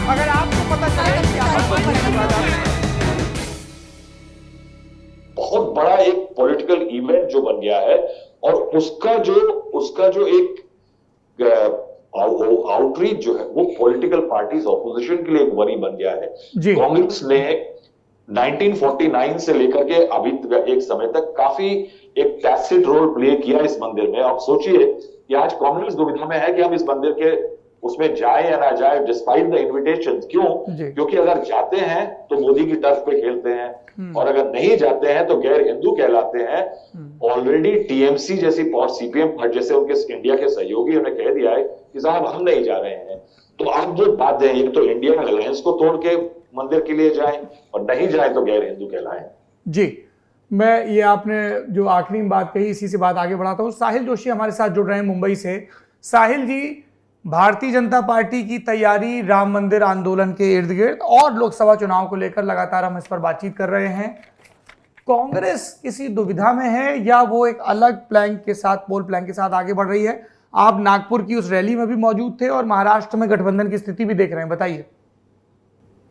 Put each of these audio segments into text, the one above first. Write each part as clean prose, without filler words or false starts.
अगर आपको पता चले कि आप बहुत बड़ा एक पॉलिटिकल इवेंट जो बन गया है, और उसका जो एक आउटरीच जो है वो पॉलिटिकल पार्टीज ऑपोजिशन के लिए एक वरी बन गया है। जी कांग्रेस ने 1949 से लेकर के अभी एक समय तक काफी एक टैसिट रोल प्ले किया इस मंदिर में। आप सोचिए कि आज कांग्रेस दुविधा में है कि हम इस मंदिर के उसमें जाए या ना जाए, डिस्पाइट द इन्विटेशन। क्यों? जी क्योंकि अगर जाते हैं तो मोदी की टर्फ पे खेलते हैं, और अगर नहीं जाते हैं तो गैर हिंदू कहलाते हैं। ऑलरेडी टीएमसी जैसी और सीपीएम जैसे उनके इंडिया के सहयोगी उन्हें कह दिया है कि साहब हम नहीं जा रहे हैं। तो आप जो बात है, ये तो इंडिया अलायंस को तोड़ के मंदिर के लिए जाएं, और नहीं जाए तो गैर हिंदू कहलाएं। जी, मैं ये आपने जो आखिरी बात कही, इसी से बात आगे बढ़ाता हूँ। साहिल जोशी हमारे साथ जुड़ रहे हैं मुंबई से। साहिल जी, भारतीय जनता पार्टी की तैयारी राम मंदिर आंदोलन के इर्द गिर्द और लोकसभा चुनाव को लेकर लगातार हम इस पर बातचीत कर रहे हैं। कांग्रेस किसी दुविधा में है या वो एक अलग प्लान के साथ, पोल प्लान के साथ आगे बढ़ रही है? आप नागपुर की उस रैली में भी मौजूद थे और महाराष्ट्र में गठबंधन की स्थिति भी देख रहे हैं, बताइए।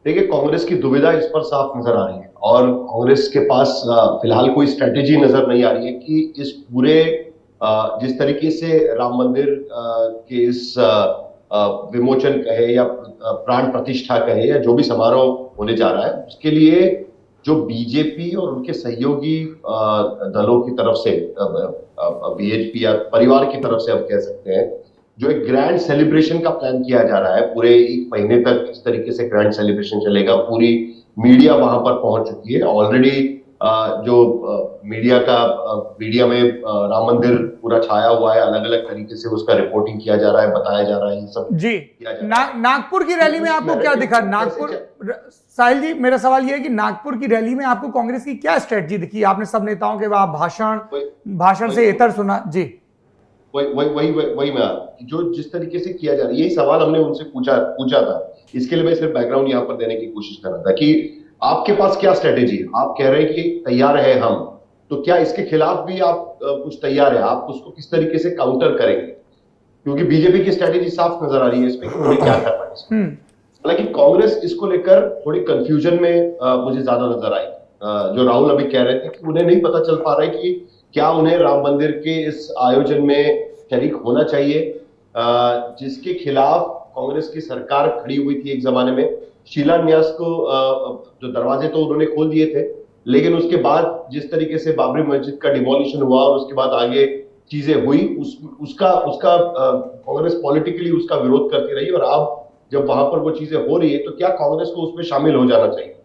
देखिए, कांग्रेस की दुविधा इस पर साफ नजर आ रही है, और कांग्रेस के पास फिलहाल कोई स्ट्रेटेजी नजर नहीं आ रही है कि इस पूरे जिस तरीके से राम मंदिर के इस विमोचन कहे या प्राण प्रतिष्ठा कहे या जो भी समारोह होने जा रहा है, उसके लिए जो बीजेपी और उनके सहयोगी दलों की तरफ से, बीएचपी या परिवार की तरफ से आप कह सकते हैं, जो एक ग्रैंड सेलिब्रेशन का प्लान किया जा रहा है। पूरे एक महीने तक इस तरीके से ग्रैंड सेलिब्रेशन चलेगा। पूरी मीडिया वहां पर पहुंच चुकी है ऑलरेडी। जो मीडिया में राम मंदिर पूरा छाया हुआ है, अलग अलग तरीके से उसका रिपोर्टिंग किया जा रहा है, बताया जा रहा है, ये सब जी। किया जा रहा है। नागपुर की रैली में आपको क्या दिखा? साहिल जी, मेरा सवाल यह है कि नागपुर की रैली में आपको कांग्रेस की क्या स्ट्रेटजी दिखी? आपने सब नेताओं के भाषण से इतर सुना। जी, वही मैं जो जिस तरीके से किया जा रहा है, यही सवाल हमने उनसे पूछा था। इसके लिए मैं सिर्फ बैकग्राउंड यहाँ पर देने की कोशिश कर रहा था कि आपके पास क्या स्ट्रेटेजी है। आप कह रहे हैं कि तैयार है हम, तो क्या इसके खिलाफ भी आप कुछ तैयार है? आप उसको किस तरीके से काउंटर करेंगे? क्योंकि बीजेपी की स्ट्रेटेजी साफ नजर आ रही है इसमें कि उन्हें क्या करना है। हालांकि कांग्रेस इसको लेकर थोड़ी कंफ्यूजन में मुझे ज्यादा नजर आई। जो राहुल अभी कह रहे थे कि उन्हें नहीं पता चल पा रहा है कि क्या उन्हें राम मंदिर के इस आयोजन में शरीक होना चाहिए, जिसके खिलाफ कांग्रेस की सरकार खड़ी हुई थी एक जमाने में। शिलान्यास को जो दरवाजे तो उन्होंने खोल दिए थे, लेकिन उसके बाद जिस तरीके से बाबरी मस्जिद का डिमोलिशन हुआ और उसके बाद आगे चीजें हुई, उसका कांग्रेस पॉलिटिकली उसका विरोध करती रही। और अब जब वहां पर वो चीजें हो रही है, तो क्या कांग्रेस को उसमें शामिल हो जाना चाहिए?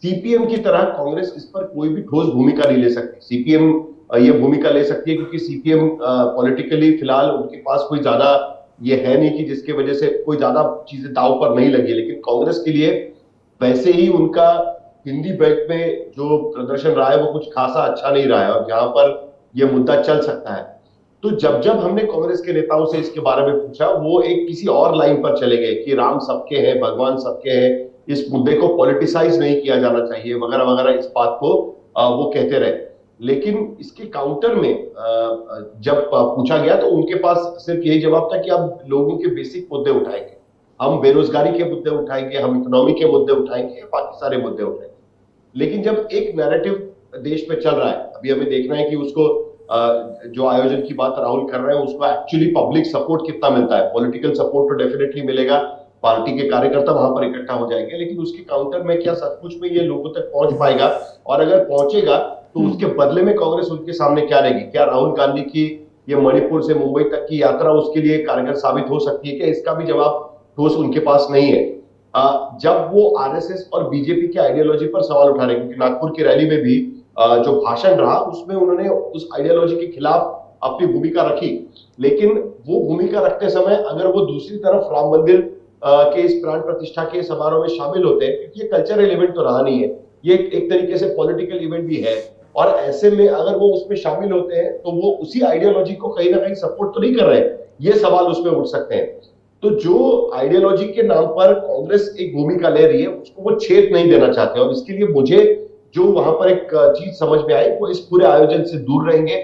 सीपीएम की तरह कांग्रेस इस पर कोई भी ठोस भूमिका नहीं ले सकती। सीपीएम ये भूमिका ले सकती है क्योंकि सीपीएम पॉलिटिकली फिलहाल उनके पास कोई ज्यादा ये है नहीं कि जिसके वजह से कोई ज्यादा चीजें दांव पर नहीं लगी। लेकिन कांग्रेस के लिए वैसे ही उनका हिंदी बेल्ट में जो प्रदर्शन रहा है वो कुछ खासा अच्छा नहीं रहा है, और जहां पर यह मुद्दा चल सकता है। तो जब हमने कांग्रेस के नेताओं से इसके बारे में पूछा, वो एक किसी और लाइन पर चले गए कि राम सबके हैं, भगवान सबके हैं, इस मुद्दे को पॉलिटिसाइज नहीं किया जाना चाहिए, वगैरह वगैरह, इस बात को वो कहते रहे। लेकिन इसके काउंटर में जब पूछा गया तो उनके पास सिर्फ यही जवाब था कि हम लोगों के बेसिक मुद्दे उठाएंगे, हम बेरोजगारी के मुद्दे उठाएंगे, हम इकोनॉमी के मुद्दे उठाएंगे, बाकी सारे मुद्दे उठाएंगे। लेकिन जब एक नैरेटिव देश में चल रहा है, अभी हमें देखना है कि उसको जो आयोजन की बात राहुल कर रहे हैं, उसको एक्चुअली पब्लिक सपोर्ट कितना मिलता है। पॉलिटिकल सपोर्ट तो डेफिनेटली मिलेगा, पार्टी के कार्यकर्ता वहां पर इकट्ठा हो जाएंगे, लेकिन उसके काउंटर में क्या सचमुच में ये लोगों तक पहुंच पाएगा? और अगर पहुंचेगा तो उसके बदले में कांग्रेस उनके सामने क्या रहेगी? क्या राहुल गांधी की ये मणिपुर से मुंबई तक की यात्रा उसके लिए कारगर साबित हो सकती है? क्या इसका भी जवाब ठोस उनके पास नहीं है। जब वो आरएसएस और बीजेपी की आइडियोलॉजी पर सवाल उठा रहे, क्योंकि नागपुर की रैली में भी जो भाषण रहा उसमें उन्होंने उस आइडियोलॉजी के खिलाफ अपनी भूमिका रखी, लेकिन वो भूमिका रखते समय अगर वो दूसरी तरफ राम मंदिर के इस प्राण प्रतिष्ठा के समारोह में शामिल होते हैं, क्योंकि ये कल्चरल इवेंट तो रहा नहीं है, ये एक तरीके से पॉलिटिकल इवेंट भी है, और ऐसे में अगर वो उसमें शामिल होते हैं तो वो उसी आइडियोलॉजी को कहीं ना कहीं सपोर्ट तो नहीं कर रहे हैं, ये सवाल उसमें उठ सकते हैं। तो जो आइडियोलॉजी के नाम पर कांग्रेस एक भूमिका ले रही है, उसको वो छेद नहीं देना चाहते, और इसके लिए मुझे जो वहां पर एक चीज समझ में आई, वो इस पूरे आयोजन से दूर रहेंगे,